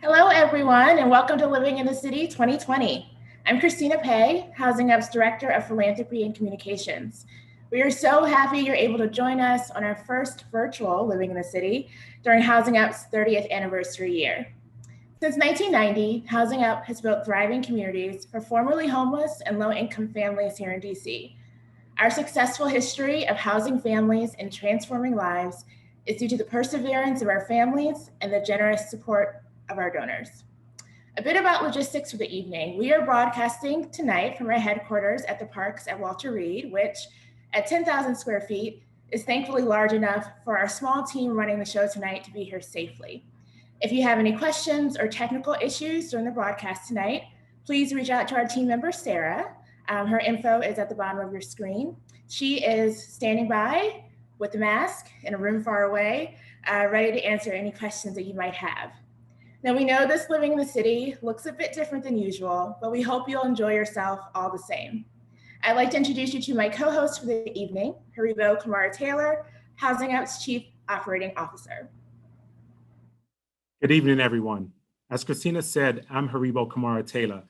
Hello, everyone, and welcome to Living in the City 2020. I'm Christina Pei, Housing Up's Director of Philanthropy and Communications. We are so happy you're able to join us on our first virtual Living in the City during Housing Up's 30th anniversary year. Since 1990, Housing Up has built thriving communities for formerly homeless and low-income families here in DC. Our successful history of housing families and transforming lives is due to the perseverance of our families and the generous support of our donors. A bit about logistics for the evening. We are broadcasting tonight from our headquarters at the Parks at Walter Reed, which at 10,000 square feet is thankfully large enough for our small team running the show tonight to be here safely. If you have any questions or technical issues during the broadcast tonight, please reach out to our team member, Sarah. Her info is at the bottom of your screen. She is standing by with the mask in a room far away, ready to answer any questions that you might have. Now, we know this Living in the City looks a bit different than usual, but we hope you'll enjoy yourself all the same. I'd like to introduce you to my co-host for the evening, Haribo Kamara-Taylor, Housing Up's Chief Operating Officer. Good evening, everyone. As Christina said, I'm Haribo Kamara-Taylor,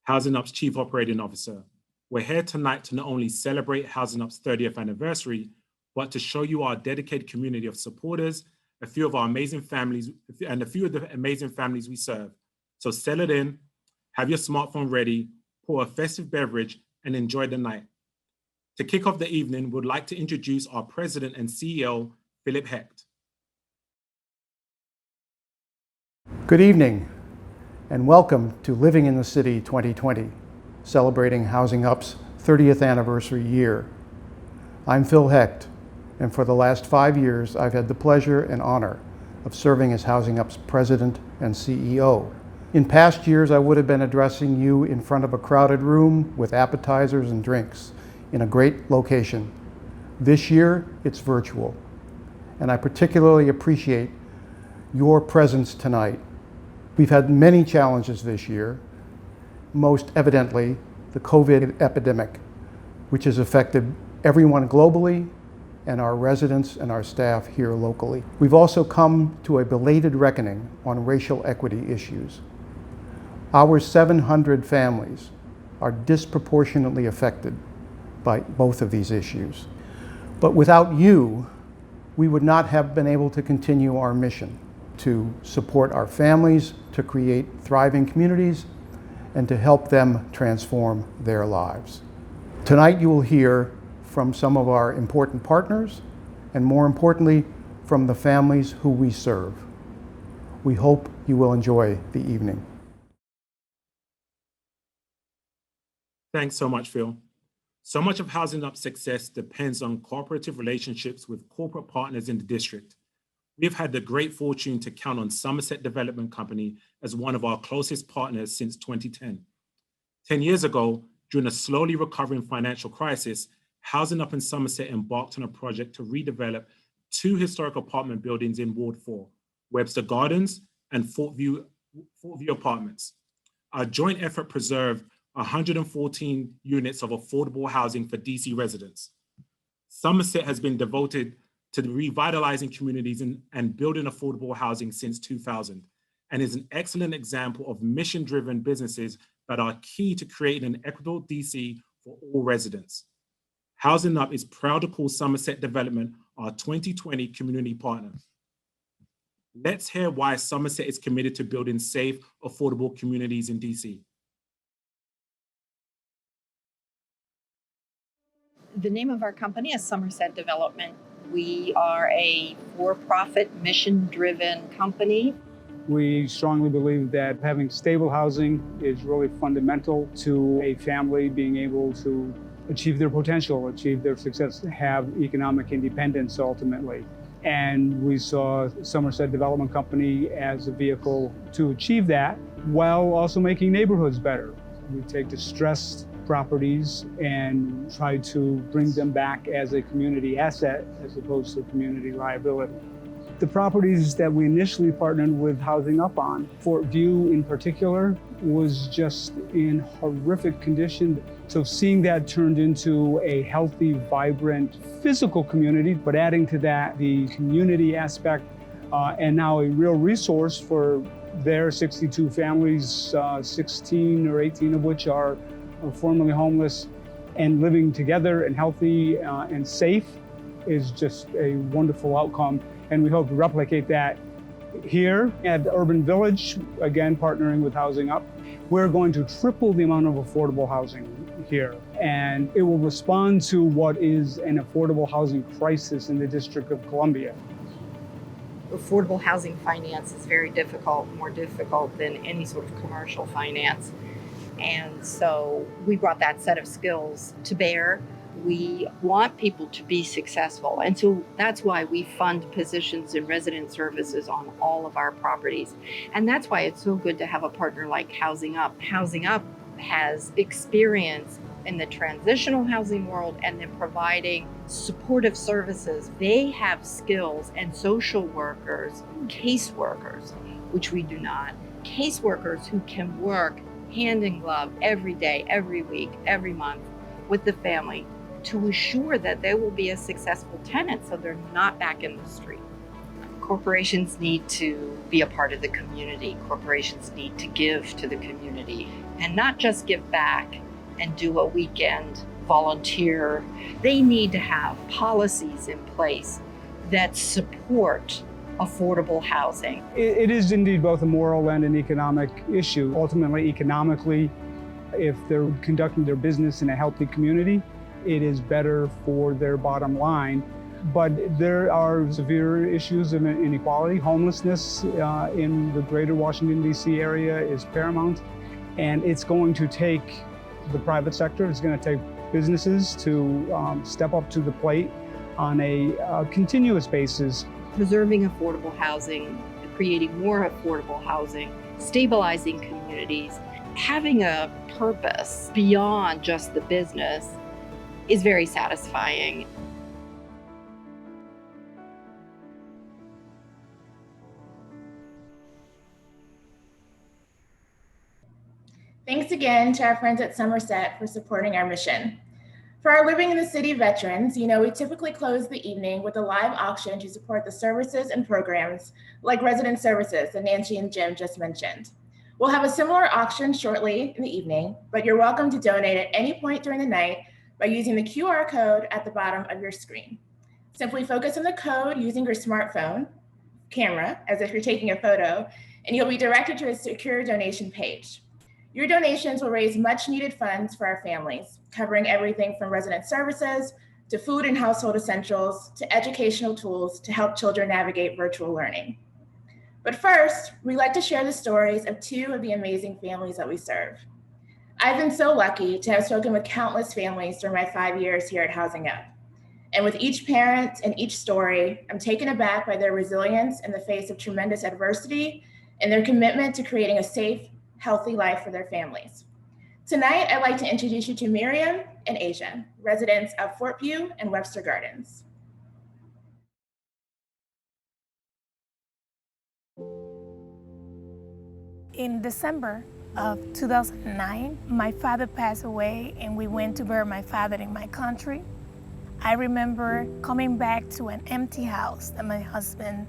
Housing Up's Chief Operating Officer. We're here tonight to not only celebrate Housing Up's 30th anniversary, but to show you our dedicated community of supporters, a few of our amazing families, and a few of the amazing families we serve. So settle in, have your smartphone ready, pour a festive beverage, and enjoy the night. To kick off the evening, we'd like to introduce our President and CEO, Philip Hecht. Good evening, and welcome to Living in the City 2020, celebrating Housing Up's 30th anniversary year. I'm Phil Hecht, and for the last 5 years, I've had the pleasure and honor of serving as Housing Up's President and CEO. In past years, I would have been addressing you in front of a crowded room with appetizers and drinks in a great location. This year, it's virtual, and I particularly appreciate your presence tonight. We've had many challenges this year, most evidently the COVID epidemic, which has affected everyone globally and our residents and our staff here locally. We've also come to a belated reckoning on racial equity issues. Our 700 families are disproportionately affected by both of these issues. But without you, we would not have been able to continue our mission to support our families, to create thriving communities, and to help them transform their lives. Tonight you will hear from some of our important partners, and more importantly, from the families who we serve. We hope you will enjoy the evening. Thanks so much, Phil. So much of Housing Up's success depends on cooperative relationships with corporate partners in the district. We've had the great fortune to count on Somerset Development Company as one of our closest partners since 2010. 10 years ago, during a slowly recovering financial crisis, Housing Up in Somerset embarked on a project to redevelop 2 historic apartment buildings in Ward 4, Webster Gardens and Fort View Apartments. Our joint effort preserved 114 units of affordable housing for DC residents. Somerset has been devoted to revitalizing communities and building affordable housing since 2000, and is an excellent example of mission-driven businesses that are key to creating an equitable DC for all residents. Housing Up is proud to call Somerset Development our 2020 community partner. Let's hear why Somerset is committed to building safe, affordable communities in DC. The name of our company is Somerset Development. We are a for-profit, mission-driven company. We strongly believe that having stable housing is really fundamental to a family being able to achieve their potential, achieve their success, have economic independence ultimately. And we saw Somerset Development Company as a vehicle to achieve that while also making neighborhoods better. We take distressed properties and try to bring them back as a community asset as opposed to community liability. The properties that we initially partnered with Housing Up on, Fort View in particular, was just in horrific condition. So seeing that turned into a healthy, vibrant, physical community, but adding to that the community aspect, and now a real resource for There, 62 families, 16 or 18 of which are formerly homeless, and living together and healthy and safe is just a wonderful outcome. And we hope to replicate that here at Urban Village, again, partnering with Housing Up. We're going to triple the amount of affordable housing here, and it will respond to what is an affordable housing crisis in the District of Columbia. Affordable housing finance is very difficult, more difficult than any sort of commercial finance. And so we brought that set of skills to bear. We want people to be successful. And so that's why we fund positions in resident services on all of our properties. And that's why it's so good to have a partner like Housing Up. Housing Up has experience in the transitional housing world and then providing supportive services. They have skills, and social workers, caseworkers, which we do not, caseworkers who can work hand in glove every day, every week, every month with the family to assure that they will be a successful tenant so they're not back in the street. Corporations need to be a part of the community. Corporations need to give to the community, and not just give back and do a weekend volunteer. They need to have policies in place that support affordable housing. It is indeed both a moral and an economic issue. Ultimately, economically, if they're conducting their business in a healthy community, it is better for their bottom line. But there are severe issues of inequality. Homelessness in the greater Washington, D.C. area is paramount, and it's going to take the private sector, it's going to take businesses to step up to the plate on a continuous basis. Preserving affordable housing, creating more affordable housing, stabilizing communities, having a purpose beyond just the business is very satisfying. Thanks again to our friends at Somerset for supporting our mission. For our Living in the City veterans, we typically close the evening with a live auction to support the services and programs like resident services that Nancy and Jim just mentioned. We'll have a similar auction shortly in the evening, but you're welcome to donate at any point during the night by using the QR code at the bottom of your screen. Simply focus on the code using your smartphone camera as if you're taking a photo, and you'll be directed to a secure donation page. Your donations will raise much needed funds for our families, covering everything from resident services to food and household essentials to educational tools to help children navigate virtual learning. But first, we'd like to share the stories of two of the amazing families that we serve. I've been so lucky to have spoken with countless families during my 5 years here at Housing Up. And with each parent and each story, I'm taken aback by their resilience in the face of tremendous adversity and their commitment to creating a safe, healthy life for their families. Tonight, I'd like to introduce you to Miriam and Asia, residents of Fort Pugh and Webster Gardens. In December of 2009, my father passed away and we went to bury my father in my country. I remember coming back to an empty house that my husband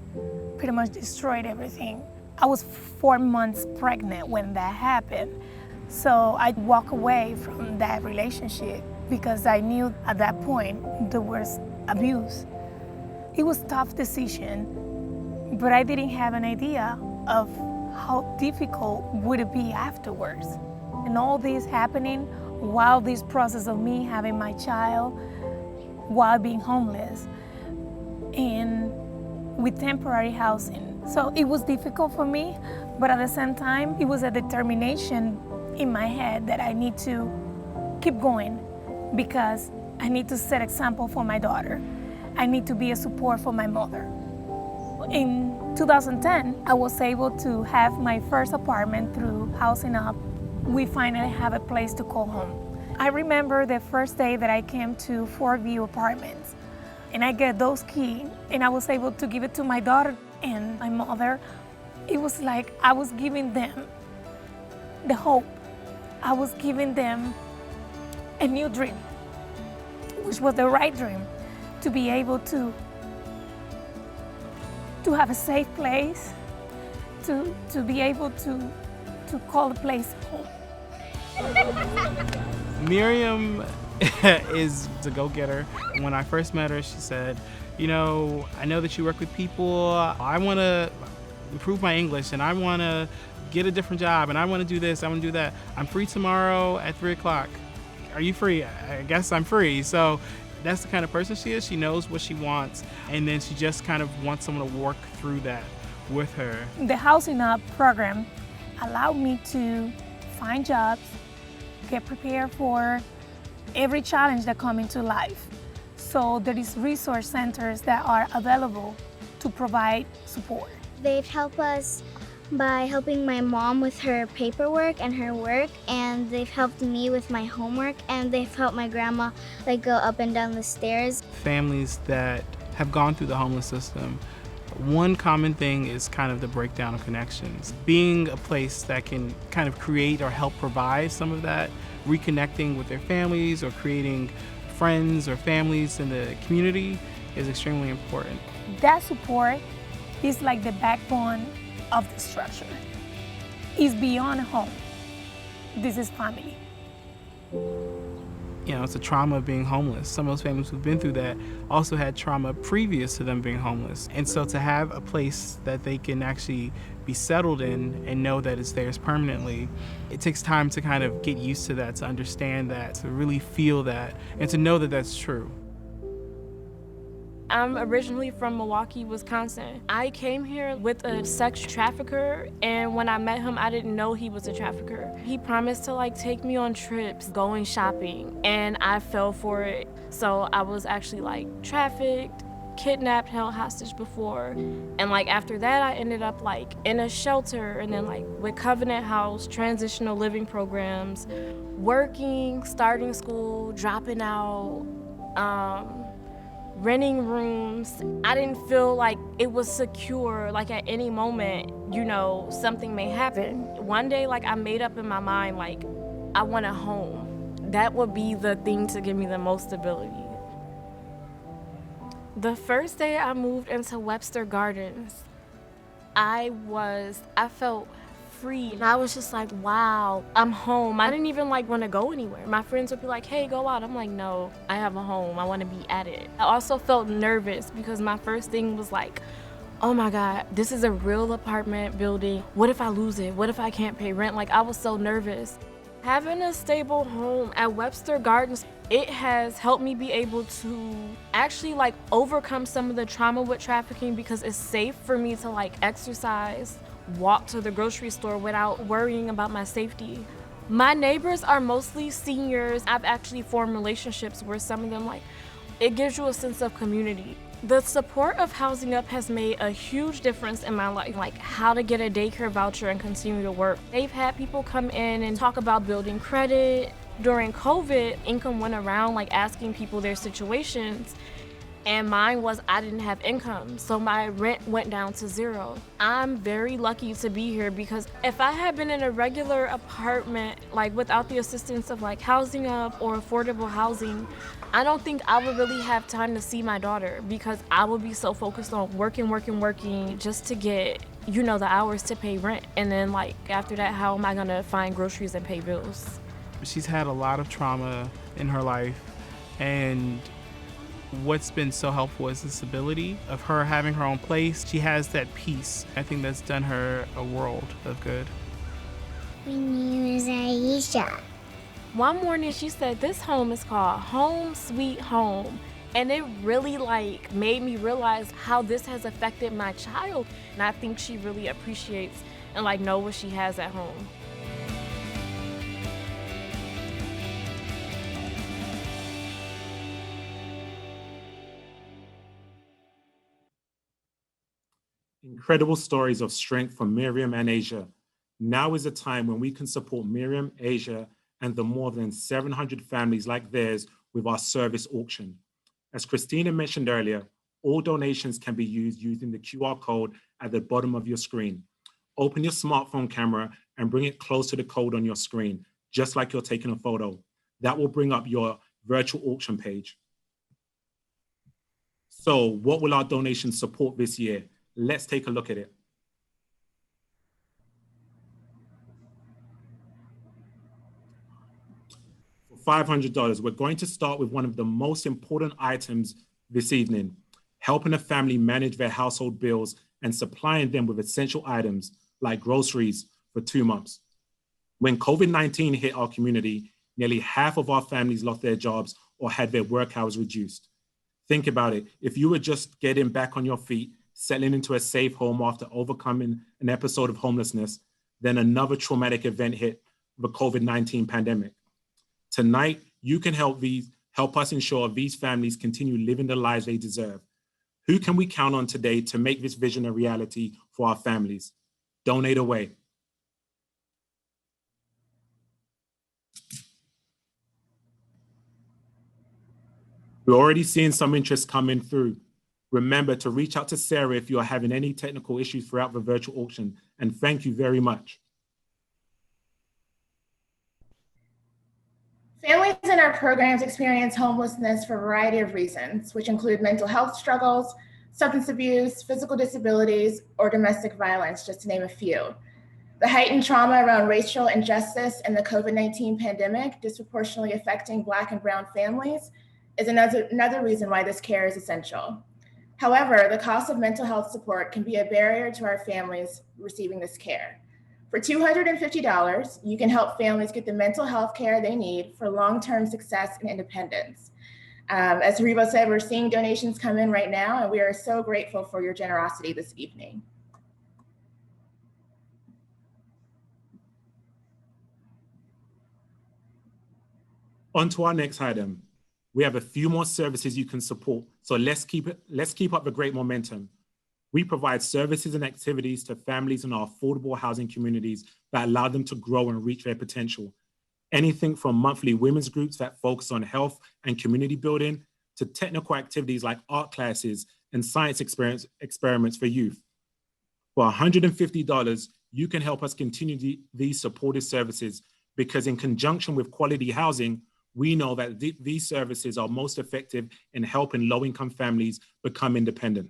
pretty much destroyed everything. I was 4 months pregnant when that happened. So I walked away from that relationship because I knew at that point there was abuse. It was a tough decision, but I didn't have an idea of how difficult would it be afterwards. And all this happening while this process of me having my child, while being homeless, and with temporary housing. So it was difficult for me, but at the same time, it was a determination in my head that I need to keep going because I need to set example for my daughter. I need to be a support for my mother. In 2010, I was able to have my first apartment through Housing Up. We finally have a place to call home. I remember the first day that I came to Fort View Apartments, and I get those keys, and I was able to give it to my daughter and my mother. It was like I was giving them the hope. I was giving them a new dream, which was the right dream, to be able to have a safe place, to be able to call the place home. Miriam is a go-getter. When I first met her, she said, you know, I know that you work with people. I want to improve my English and I want to get a different job and I want to do this, I want to do that. I'm free tomorrow at 3 o'clock. Are you free? I guess I'm free. So that's the kind of person she is. She knows what she wants, and then she just kind of wants someone to work through that with her. The Housing Up program allowed me to find jobs, get prepared for every challenge that comes into life. So there is resource centers that are available to provide support. They've helped us by helping my mom with her paperwork and her work, and they've helped me with my homework, and they've helped my grandma go up and down the stairs. Families that have gone through the homeless system, one common thing is kind of the breakdown of connections. Being a place that can kind of create or help provide some of that, reconnecting with their families or creating friends or families in the community is extremely important. That support is like the backbone of the structure. It's beyond home. This is family. You know, it's a trauma of being homeless. Some of those families who've been through that also had trauma previous to them being homeless. And so to have a place that they can actually be settled in and know that it's theirs permanently, it takes time to kind of get used to that, to understand that, to really feel that, and to know that that's true. I'm originally from Milwaukee, Wisconsin. I came here with a sex trafficker, and when I met him, I didn't know he was a trafficker. He promised to take me on trips, going shopping, and I fell for it. So I was actually trafficked, kidnapped, held hostage before. And after that, I ended up in a shelter, and then with Covenant House, transitional living programs, working, starting school, dropping out, renting rooms. I didn't feel like it was secure, at any moment, something may happen. One day, I made up in my mind, I want a home. That would be the thing to give me the most stability. The first day I moved into Webster Gardens, I felt free. And I was just wow, I'm home. I didn't even want to go anywhere. My friends would be hey, go out. I'm no, I have a home. I want to be at it. I also felt nervous because my first thing was oh my God, this is a real apartment building. What if I lose it? What if I can't pay rent? I was so nervous. Having a stable home at Webster Gardens, it has helped me be able to actually overcome some of the trauma with trafficking because it's safe for me to exercise, walk to the grocery store without worrying about my safety. My neighbors are mostly seniors. I've actually formed relationships where some of them it gives you a sense of community. The support of Housing Up has made a huge difference in my life, how to get a daycare voucher and continue to work. They've had people come in and talk about building credit. During COVID, income went around asking people their situations, and mine was I didn't have income, so my rent went down to zero. I'm very lucky to be here because if I had been in a regular apartment, without the assistance of Housing Up or affordable housing, I don't think I would really have time to see my daughter because I would be so focused on working just to get, the hours to pay rent. And then after that, how am I gonna find groceries and pay bills? She's had a lot of trauma in her life, and what's been so helpful is the stability of her having her own place. She has that peace. I think that's done her a world of good. My name is Aisha. One morning she said, this home is called Home Sweet Home. And it really made me realize how this has affected my child. And I think she really appreciates and know what she has at home. Incredible stories of strength from Miriam and Asia. Now is a time when we can support Miriam, Asia, and the more than 700 families like theirs with our service auction. As Christina mentioned earlier, all donations can be used using the QR code at the bottom of your screen. Open your smartphone camera and bring it close to the code on your screen, just like you're taking a photo. That will bring up your virtual auction page. So what will our donations support this year? Let's take a look at it. $500. We're going to start with one of the most important items this evening, helping a family manage their household bills and supplying them with essential items like groceries for 2 months. When COVID-19 hit our community, nearly half of our families lost their jobs or had their work hours reduced. Think about it. If you were just getting back on your feet, settling into a safe home after overcoming an episode of homelessness, then another traumatic event hit, the COVID-19 pandemic. Tonight, you can help us ensure these families continue living the lives they deserve. Who can we count on today to make this vision a reality for our families? Donate away. We're already seeing some interest coming through. Remember to reach out to Sarah if you are having any technical issues throughout the virtual auction, and thank you very much. Families in our programs experience homelessness for a variety of reasons, which include mental health struggles, substance abuse, physical disabilities, or domestic violence, just to name a few. The heightened trauma around racial injustice and the COVID-19 pandemic disproportionately affecting Black and Brown families is another reason why this care is essential. However, the cost of mental health support can be a barrier to our families receiving this care. For $250, you can help families get the mental health care they need for long-term success and independence. As Rebo said, we're seeing donations come in right now, and we are so grateful for your generosity this evening. On to our next item. We have a few more services you can support, so let's keep up the great momentum. We provide services and activities to families in our affordable housing communities that allow them to grow and reach their potential. Anything from monthly women's groups that focus on health and community building to technical activities like art classes and science experiments for youth. For $150, you can help us continue these supportive services because in conjunction with quality housing, we know that these services are most effective in helping low-income families become independent.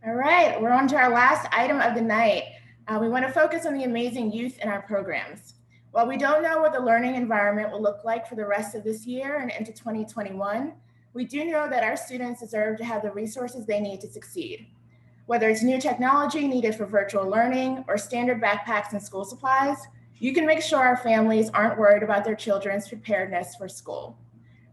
All right, we're on to our last item of the night. We want to focus on the amazing youth in our programs. While we don't know what the learning environment will look like for the rest of this year and into 2021, we do know that our students deserve to have the resources they need to succeed. Whether it's new technology needed for virtual learning or standard backpacks and school supplies, you can make sure our families aren't worried about their children's preparedness for school.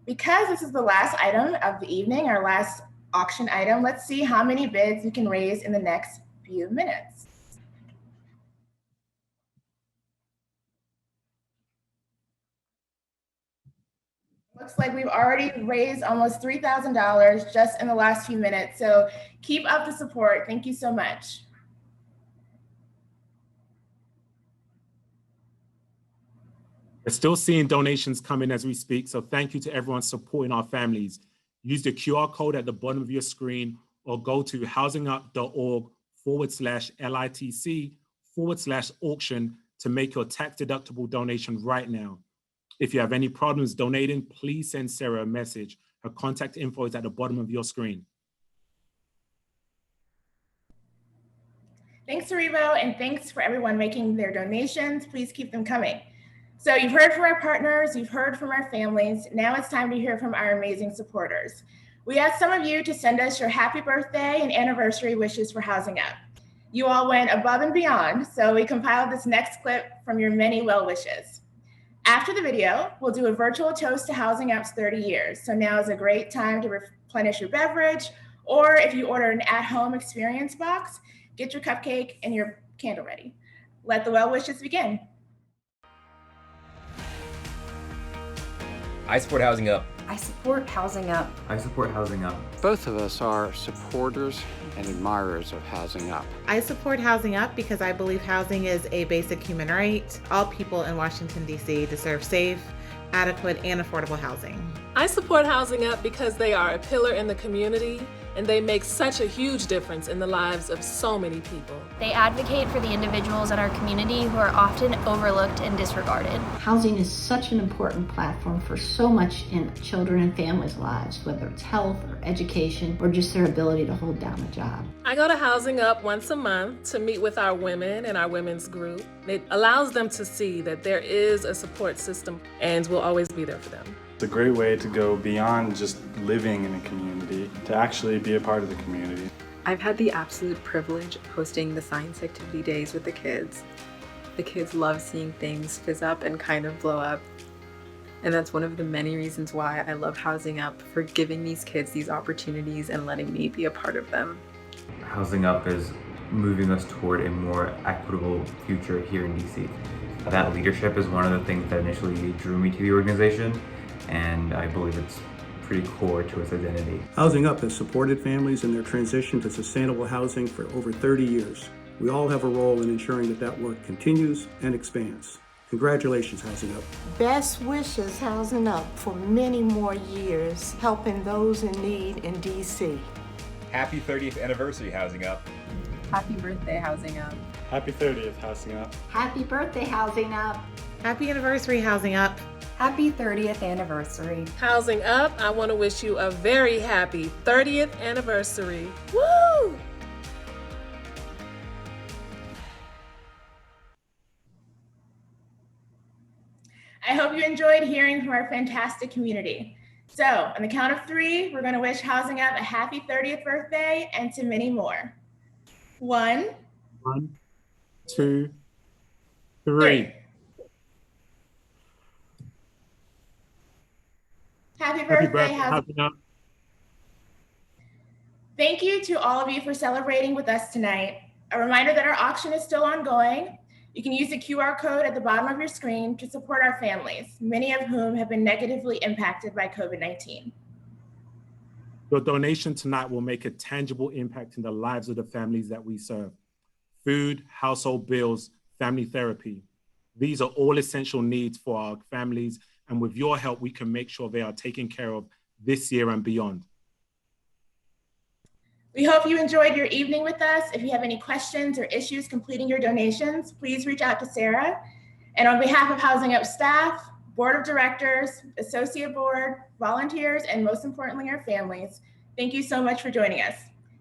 Because this is the last item of the evening, our last auction item, let's see how many bids you can raise in the next few minutes. Looks like we've already raised almost $3,000 just in the last few minutes. So keep up the support. Thank you so much. We're still seeing donations come in as we speak. So thank you to everyone supporting our families. Use the QR code at the bottom of your screen or go to housingup.org/LITC/auction to make your tax-deductible donation right now. If you have any problems donating, please send Sarah a message. Her contact info is at the bottom of your screen. Thanks, Rebo, and thanks for everyone making their donations. Please keep them coming. So you've heard from our partners, you've heard from our families. Now it's time to hear from our amazing supporters. We asked some of you to send us your happy birthday and anniversary wishes for Housing Up. You all went above and beyond, so we compiled this next clip from your many well wishes. After the video, we'll do a virtual toast to Housing Up's 30 years. So now is a great time to replenish your beverage, or if you order an at-home experience box, get your cupcake and your candle ready. Let the well wishes begin. I support Housing Up. I support Housing Up. I support Housing Up. Both of us are supporters and admirers of Housing Up. I support Housing Up because I believe housing is a basic human right. All people in Washington, D.C. deserve safe, adequate, and affordable housing. I support Housing Up because they are a pillar in the community and they make such a huge difference in the lives of so many people. They advocate for the individuals in our community who are often overlooked and disregarded. Housing is such an important platform for so much in children and families' lives, whether it's health or education or just their ability to hold down a job. I go to Housing Up once a month to meet with our women and our women's group. It allows them to see that there is a support system and we'll always be there for them. It's a great way to go beyond just living in a community, to actually be a part of the community. I've had the absolute privilege of hosting the science activity days with the kids. The kids love seeing things fizz up and kind of blow up. And that's one of the many reasons why I love Housing Up, for giving these kids these opportunities and letting me be a part of them. Housing Up is moving us toward a more equitable future here in DC. That leadership is one of the things that initially drew me to the organization, and I believe it's pretty core to its identity. Housing Up has supported families in their transition to sustainable housing for over 30 years. We all have a role in ensuring that that work continues and expands. Congratulations, Housing Up. Best wishes, Housing Up, for many more years, helping those in need in DC. Happy 30th anniversary, Housing Up. Happy birthday, Housing Up. Happy 30th, Housing Up. Happy birthday, Housing Up. Happy anniversary, Housing Up. Happy 30th anniversary. Housing Up, I want to wish you a very happy 30th anniversary. Woo! I hope you enjoyed hearing from our fantastic community. So on the count of 3, we're going to wish Housing Up a happy 30th birthday and to many more. 1, 2, 3. Happy birthday, Housing Housing Up. Thank you to all of you for celebrating with us tonight. A reminder that our auction is still ongoing. You can use the QR code at the bottom of your screen to support our families, many of whom have been negatively impacted by COVID-19. Your donation tonight will make a tangible impact in the lives of the families that we serve. Food, household bills, family therapy. These are all essential needs for our families, and with your help, we can make sure they are taken care of this year and beyond. We hope you enjoyed your evening with us. If you have any questions or issues completing your donations, please reach out to Sarah. And on behalf of Housing Up staff, board of directors, associate board, volunteers, and most importantly, our families, thank you so much for joining us.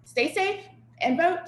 Stay safe and vote.